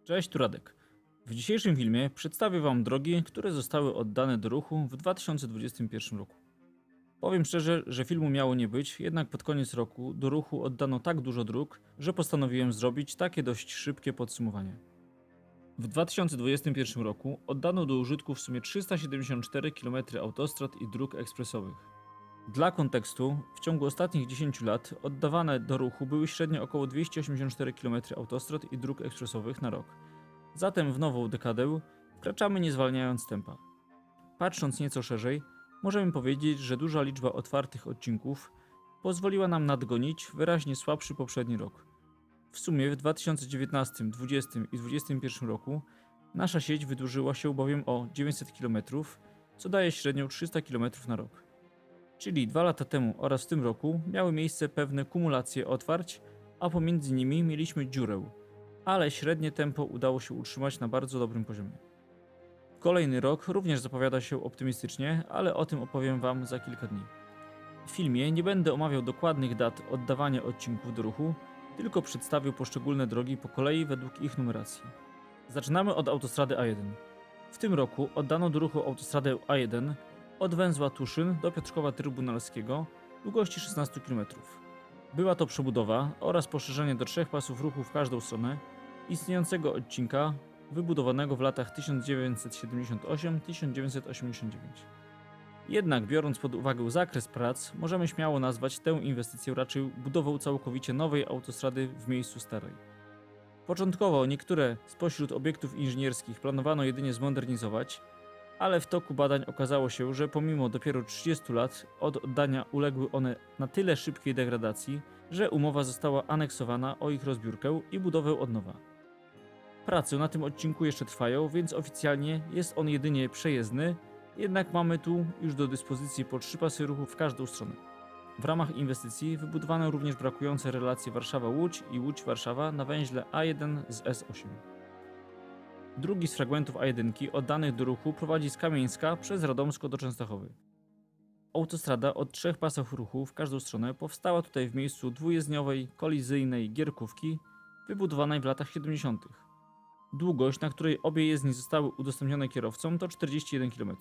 Cześć, tu Radek. W dzisiejszym filmie przedstawię Wam drogi, które zostały oddane do ruchu w 2021 roku. Powiem szczerze, że filmu miało nie być, jednak pod koniec roku do ruchu oddano tak dużo dróg, że postanowiłem zrobić takie dość szybkie podsumowanie. W 2021 roku oddano do użytku w sumie 374 km autostrad i dróg ekspresowych. Dla kontekstu, w ciągu ostatnich 10 lat oddawane do ruchu były średnio około 284 km autostrad i dróg ekspresowych na rok. Zatem w nową dekadę wkraczamy nie zwalniając tempa. Patrząc nieco szerzej, możemy powiedzieć, że duża liczba otwartych odcinków pozwoliła nam nadgonić wyraźnie słabszy poprzedni rok. W sumie w 2019, 2020 i 2021 roku nasza sieć wydłużyła się bowiem o 900 km, co daje średnią 300 km na rok. Czyli 2 lata temu oraz w tym roku miały miejsce pewne kumulacje otwarć, a pomiędzy nimi mieliśmy dziurę, ale średnie tempo udało się utrzymać na bardzo dobrym poziomie. Kolejny rok również zapowiada się optymistycznie, ale o tym opowiem Wam za kilka dni. W filmie nie będę omawiał dokładnych dat oddawania odcinków do ruchu, tylko przedstawię poszczególne drogi po kolei według ich numeracji. Zaczynamy od autostrady A1. W tym roku oddano do ruchu autostradę A1 od węzła Tuszyn do Piotrkowa Trybunalskiego długości 16 km. Była to przebudowa oraz poszerzenie do 3 pasów ruchu w każdą stronę istniejącego odcinka wybudowanego w latach 1978-1989. Jednak biorąc pod uwagę zakres prac, możemy śmiało nazwać tę inwestycję raczej budową całkowicie nowej autostrady w miejscu starej. Początkowo niektóre spośród obiektów inżynierskich planowano jedynie zmodernizować, ale w toku badań okazało się, że pomimo dopiero 30 lat od oddania uległy one na tyle szybkiej degradacji, że umowa została aneksowana o ich rozbiórkę i budowę od nowa. Prace na tym odcinku jeszcze trwają, więc oficjalnie jest on jedynie przejezdny, jednak mamy tu już do dyspozycji po 3 pasy ruchu w każdą stronę. W ramach inwestycji wybudowano również brakujące relacje Warszawa-Łódź i Łódź-Warszawa na węźle A1 z S8. Drugi z fragmentów A1 oddanych do ruchu prowadzi z Kamieńska przez Radomsko do Częstochowy. Autostrada o 3 pasach ruchu w każdą stronę powstała tutaj w miejscu dwujezdniowej, kolizyjnej gierkówki wybudowanej w latach 70. Długość, na której obie jezdnie zostały udostępnione kierowcom, to 41 km.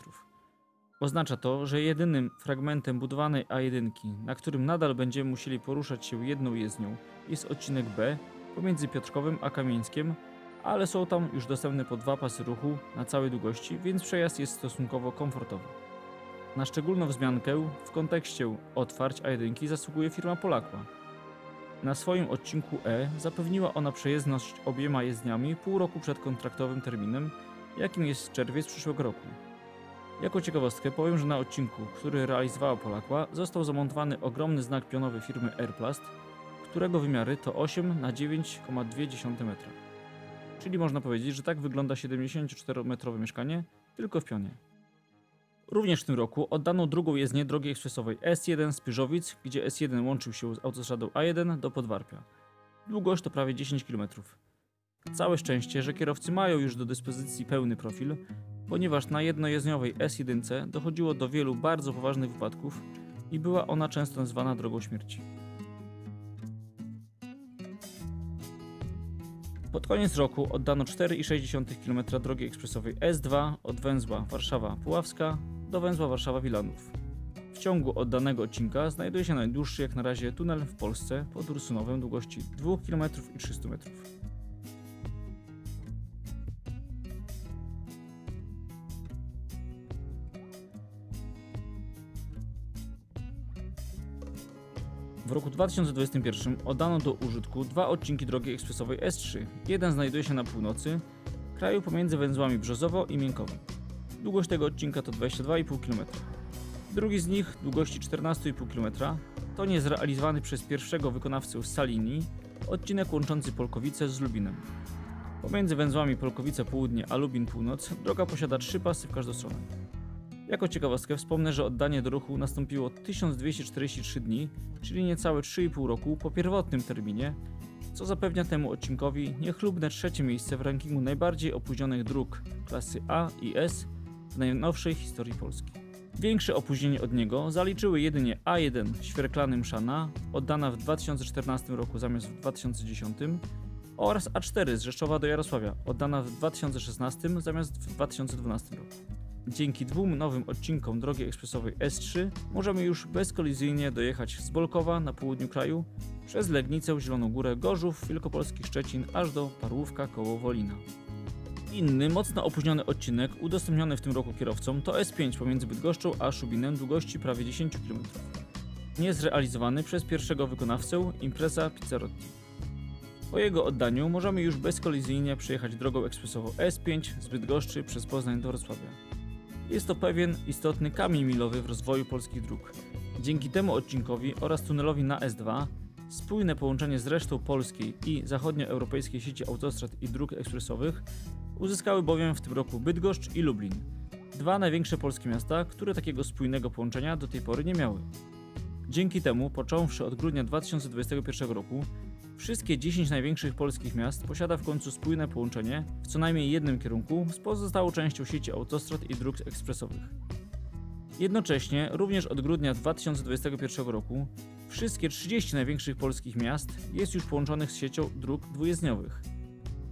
Oznacza to, że jedynym fragmentem budowanej A1, na którym nadal będziemy musieli poruszać się jedną jezdnią, jest odcinek B pomiędzy Piotrkowem a Kamieńskiem, ale są tam już dostępne po 2 pasy ruchu na całej długości, więc przejazd jest stosunkowo komfortowy. Na szczególną wzmiankę w kontekście otwarć A1 zasługuje firma Polakła. Na swoim odcinku E zapewniła ona przejezdność obiema jezdniami pół roku przed kontraktowym terminem, jakim jest czerwiec przyszłego roku. Jako ciekawostkę powiem, że na odcinku, który realizowała Polakła, został zamontowany ogromny znak pionowy firmy Airplast, którego wymiary to 8 na 9,2 metra. Czyli można powiedzieć, że tak wygląda 74-metrowe mieszkanie, tylko w pionie. Również w tym roku oddano drugą jezdnię drogi ekspresowej S1 z Pyrzowic, gdzie S1 łączył się z autostradą A1 do Podwarpia. Długość to prawie 10 km. Całe szczęście, że kierowcy mają już do dyspozycji pełny profil, ponieważ na jednojezdniowej S1 dochodziło do wielu bardzo poważnych wypadków i była ona często nazywana drogą śmierci. Pod koniec roku oddano 4,6 km drogi ekspresowej S2 od węzła Warszawa-Puławska do węzła Warszawa-Wilanów. W ciągu oddanego odcinka znajduje się najdłuższy jak na razie tunel w Polsce pod Ursynowem długości 2 km i 300 metrów. W roku 2021 oddano do użytku 2 odcinki drogi ekspresowej S3. Jeden znajduje się na północy kraju pomiędzy węzłami Brzozowo i Miękowo. Długość tego odcinka to 22,5 km. Drugi z nich, długości 14,5 km, to niezrealizowany przez pierwszego wykonawcę z Salini odcinek łączący Polkowice z Lubinem. Pomiędzy węzłami Polkowice Południe a Lubin Północ droga posiada 3 pasy w każdą stronę. Jako ciekawostkę wspomnę, że oddanie do ruchu nastąpiło 1243 dni, czyli niecałe 3,5 roku po pierwotnym terminie, co zapewnia temu odcinkowi niechlubne 3. miejsce w rankingu najbardziej opóźnionych dróg klasy A i S w najnowszej historii Polski. Większe opóźnienie od niego zaliczyły jedynie A1 Świerklany Mszana, oddana w 2014 roku zamiast w 2010, oraz A4 z Rzeszowa do Jarosławia, oddana w 2016 zamiast w 2012 roku. Dzięki dwóm nowym odcinkom drogi ekspresowej S3 możemy już bezkolizyjnie dojechać z Bolkowa na południu kraju przez Legnicę, Zieloną Górę, Gorzów, Wielkopolski Szczecin aż do Parłówka koło Wolina. Inny, mocno opóźniony odcinek udostępniony w tym roku kierowcom to S5 pomiędzy Bydgoszczą a Szubinem długości prawie 10 km. Niezrealizowany przez pierwszego wykonawcę Impreza Pizzarotti. Po jego oddaniu możemy już bezkolizyjnie przejechać drogą ekspresową S5 z Bydgoszczy przez Poznań do Wrocławia. Jest to pewien istotny kamień milowy w rozwoju polskich dróg. Dzięki temu odcinkowi oraz tunelowi na S2 spójne połączenie z resztą polskiej i zachodnioeuropejskiej sieci autostrad i dróg ekspresowych uzyskały bowiem w tym roku Bydgoszcz i Lublin, dwa największe polskie miasta, które takiego spójnego połączenia do tej pory nie miały. Dzięki temu, począwszy od grudnia 2021 roku, wszystkie 10 największych polskich miast posiada w końcu spójne połączenie w co najmniej jednym kierunku z pozostałą częścią sieci autostrad i dróg ekspresowych. Jednocześnie, również od grudnia 2021 roku, wszystkie 30 największych polskich miast jest już połączonych z siecią dróg dwujezdniowych.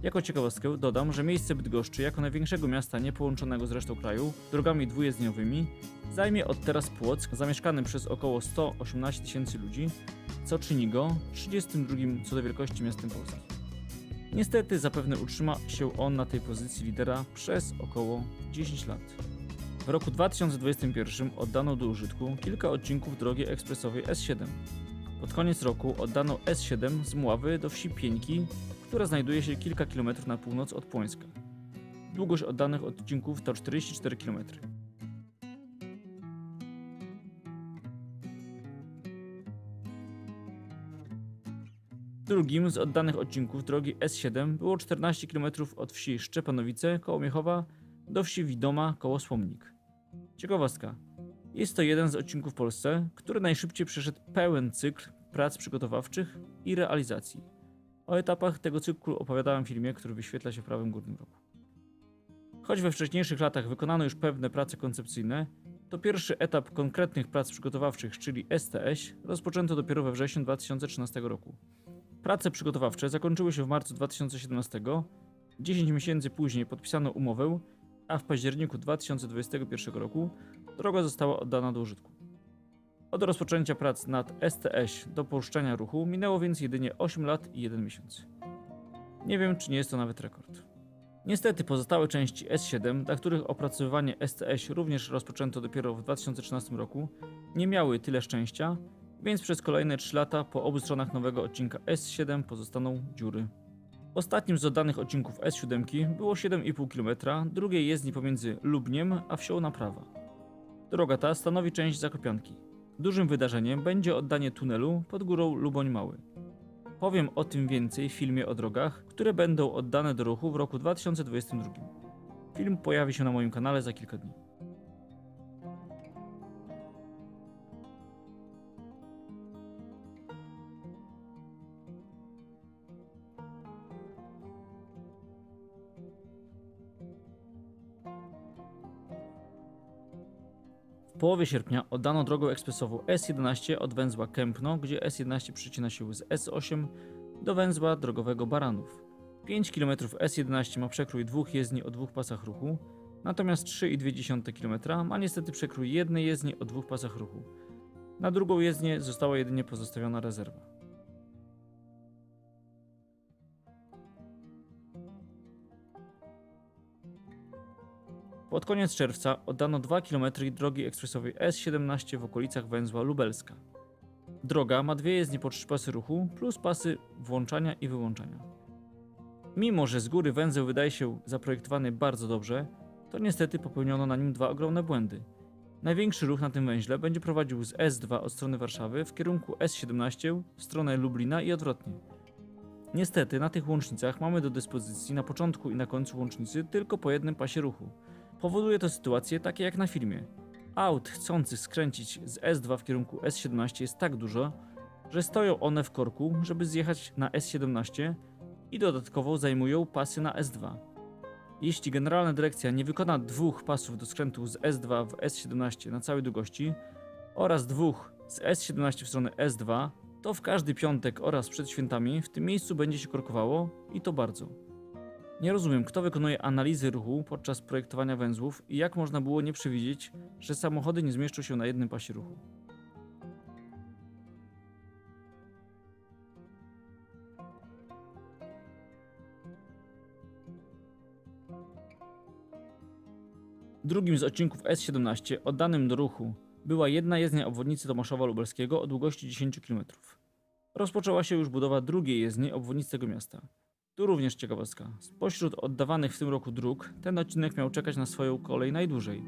Jako ciekawostkę dodam, że miejsce Bydgoszczy jako największego miasta niepołączonego z resztą kraju drogami dwujezdniowymi zajmie od teraz Płock, zamieszkany przez około 118 tysięcy ludzi, co czyni go 32 co do wielkości miastem Polski. Niestety zapewne utrzyma się on na tej pozycji lidera przez około 10 lat. W roku 2021 oddano do użytku kilka odcinków drogi ekspresowej S7. Pod koniec roku oddano S7 z Mławy do wsi Pieńki, która znajduje się kilka kilometrów na północ od Płońska. Długość oddanych odcinków to 44 km. Drugim z oddanych odcinków drogi S7 było 14 km od wsi Szczepanowice koło Miechowa do wsi Widoma koło Słomnik. Ciekawostka. Jest to jeden z odcinków w Polsce, który najszybciej przeszedł pełen cykl prac przygotowawczych i realizacji. O etapach tego cyklu opowiadałem w filmie, który wyświetla się w prawym górnym rogu. Choć we wcześniejszych latach wykonano już pewne prace koncepcyjne, to pierwszy etap konkretnych prac przygotowawczych, czyli STS, rozpoczęto dopiero we wrześniu 2013 roku. Prace przygotowawcze zakończyły się w marcu 2017, 10 miesięcy później podpisano umowę, a w październiku 2021 roku droga została oddana do użytku. Od rozpoczęcia prac nad STS do puszczenia ruchu minęło więc jedynie 8 lat i 1 miesiąc. Nie wiem, czy nie jest to nawet rekord. Niestety pozostałe części S7, dla których opracowywanie STS również rozpoczęto dopiero w 2013 roku, nie miały tyle szczęścia, więc przez kolejne 3 lata po obu stronach nowego odcinka S7 pozostaną dziury. Ostatnim z oddanych odcinków S7 było 7,5 km drugiej jezdni pomiędzy Lubniem a wsią Naprawa. Droga ta stanowi część Zakopianki. Dużym wydarzeniem będzie oddanie tunelu pod górą Luboń Mały. Powiem o tym więcej w filmie o drogach, które będą oddane do ruchu w roku 2022. Film pojawi się na moim kanale za kilka dni. W połowie sierpnia oddano drogę ekspresową S11 od węzła Kępno, gdzie S11 przecina się z S8 do węzła drogowego Baranów. 5 km S11 ma przekrój dwóch jezdni o dwóch pasach ruchu, natomiast 3,2 km ma niestety przekrój jednej jezdni o dwóch pasach ruchu. Na drugą jezdnię została jedynie pozostawiona rezerwa. Pod koniec czerwca oddano 2 km drogi ekspresowej S17 w okolicach węzła Lubelska. Droga ma dwie jezdnie po 3 pasy ruchu plus pasy włączania i wyłączania. Mimo że z góry węzeł wydaje się zaprojektowany bardzo dobrze, to niestety popełniono na nim dwa ogromne błędy. Największy ruch na tym węźle będzie prowadził z S2 od strony Warszawy w kierunku S17 w stronę Lublina i odwrotnie. Niestety na tych łącznicach mamy do dyspozycji na początku i na końcu łącznicy tylko po jednym pasie ruchu. Powoduje to sytuacje takie jak na filmie. Aut chcących skręcić z S2 w kierunku S17 jest tak dużo, że stoją one w korku, żeby zjechać na S17 i dodatkowo zajmują pasy na S2. Jeśli generalna dyrekcja nie wykona dwóch pasów do skrętu z S2 w S17 na całej długości oraz dwóch z S17 w stronę S2, To w każdy piątek oraz przed świętami w tym miejscu będzie się korkowało i to bardzo. Nie rozumiem, kto wykonuje analizy ruchu podczas projektowania węzłów i jak można było nie przewidzieć, że samochody nie zmieszczą się na jednym pasie ruchu. Drugim z odcinków S17 oddanym do ruchu była jedna jezdnia obwodnicy Tomaszowa Lubelskiego o długości 10 km. Rozpoczęła się już budowa drugiej jezdni obwodnicy tego miasta. Tu również ciekawostka. Spośród oddawanych w tym roku dróg, ten odcinek miał czekać na swoją kolej najdłużej.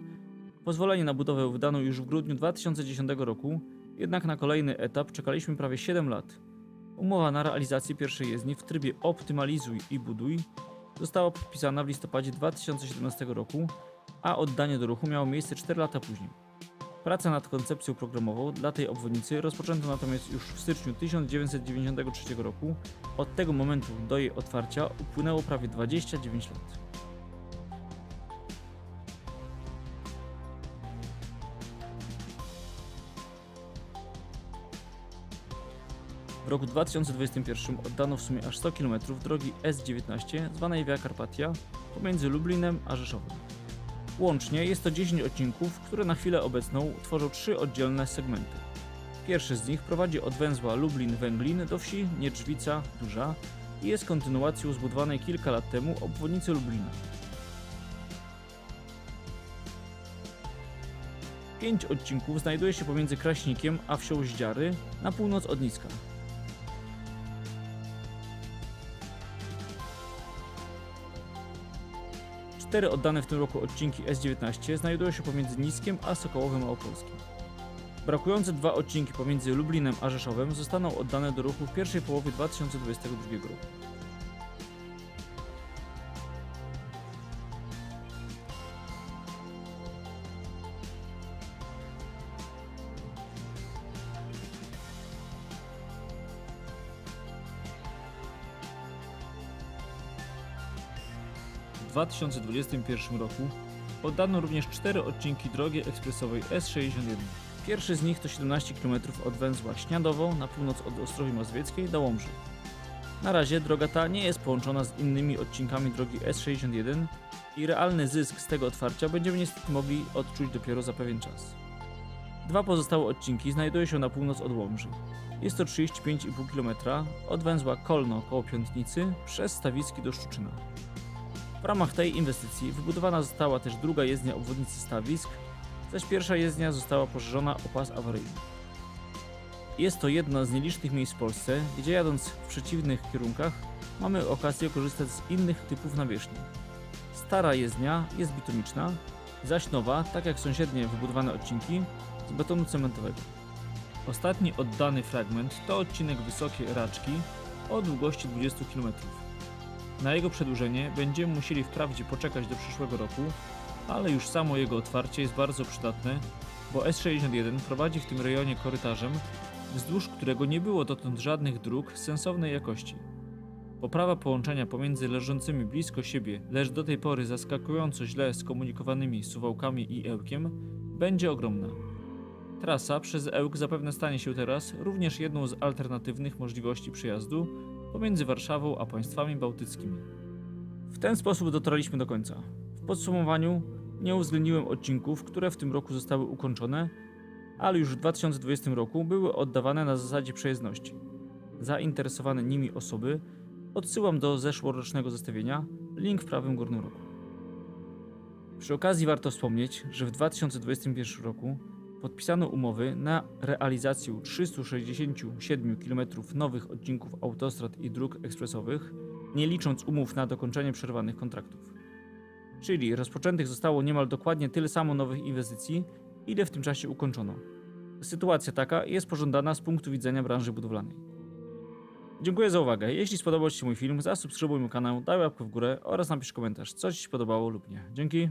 Pozwolenie na budowę wydano już w grudniu 2010 roku, jednak na kolejny etap czekaliśmy prawie 7 lat. Umowa na realizację pierwszej jezdni w trybie optymalizuj i buduj została podpisana w listopadzie 2017 roku, a oddanie do ruchu miało miejsce 4 lata później. Pracę nad koncepcją programową dla tej obwodnicy rozpoczęto natomiast już w styczniu 1993 roku. Od tego momentu do jej otwarcia upłynęło prawie 29 lat. W roku 2021 oddano w sumie aż 100 km drogi S19 zwanej Via Carpatia pomiędzy Lublinem a Rzeszowem. Łącznie jest to 10 odcinków, które na chwilę obecną tworzą 3 oddzielne segmenty. Pierwszy z nich prowadzi od węzła Lublin-Węglin do wsi Niedrzwica Duża i jest kontynuacją zbudowanej kilka lat temu obwodnicy Lublina. 5 odcinków znajduje się pomiędzy Kraśnikiem a wsią Zdziary na północ od Nicka. Cztery oddane w tym roku odcinki S19 znajdują się pomiędzy Nickiem a Sokołowem Małopolskim. Brakujące 2 odcinki pomiędzy Lublinem a Rzeszowem zostaną oddane do ruchu w pierwszej połowie 2022 roku. W 2021 roku oddano również 4 odcinki drogi ekspresowej S61. Pierwszy z nich to 17 km od węzła Śniadowo na północ od Ostrowi Mazowieckiej do Łomży. Na razie droga ta nie jest połączona z innymi odcinkami drogi S61 i realny zysk z tego otwarcia będziemy niestety mogli odczuć dopiero za pewien czas. 2 pozostałe odcinki znajdują się na północ od Łomży. Jest to 35,5 km od węzła Kolno koło Piątnicy przez Stawiski do Szczuczyna. W ramach tej inwestycji wybudowana została też druga jezdnia obwodnicy Stawisk, zaś pierwsza jezdnia została poszerzona o pas awaryjny. Jest to jedno z nielicznych miejsc w Polsce, gdzie jadąc w przeciwnych kierunkach mamy okazję korzystać z innych typów nawierzchni. Stara jezdnia jest bitumiczna, zaś nowa, tak jak sąsiednie wybudowane odcinki, z betonu cementowego. Ostatni oddany fragment to odcinek Wysokie Raczki o długości 20 km. Na jego przedłużenie będziemy musieli wprawdzie poczekać do przyszłego roku, ale już samo jego otwarcie jest bardzo przydatne, bo S61 prowadzi w tym rejonie korytarzem, wzdłuż którego nie było dotąd żadnych dróg sensownej jakości. Poprawa połączenia pomiędzy leżącymi blisko siebie, lecz do tej pory zaskakująco źle skomunikowanymi Suwałkami i Ełkiem, będzie ogromna. Trasa przez Ełk zapewne stanie się teraz również jedną z alternatywnych możliwości przejazdu pomiędzy Warszawą a państwami bałtyckimi. W ten sposób dotarliśmy do końca. W podsumowaniu nie uwzględniłem odcinków, które w tym roku zostały ukończone, ale już w 2020 roku były oddawane na zasadzie przejezdności. Zainteresowane nimi osoby odsyłam do zeszłorocznego zestawienia, link w prawym górnym rogu. Przy okazji warto wspomnieć, że w 2021 roku podpisano umowy na realizację 367 km nowych odcinków autostrad i dróg ekspresowych, nie licząc umów na dokończenie przerwanych kontraktów. Czyli rozpoczętych zostało niemal dokładnie tyle samo nowych inwestycji, ile w tym czasie ukończono. Sytuacja taka jest pożądana z punktu widzenia branży budowlanej. Dziękuję za uwagę. Jeśli spodobał Ci się mój film, zasubskrybuj mój kanał, daj łapkę w górę oraz napisz komentarz, co Ci się podobało lub nie. Dzięki.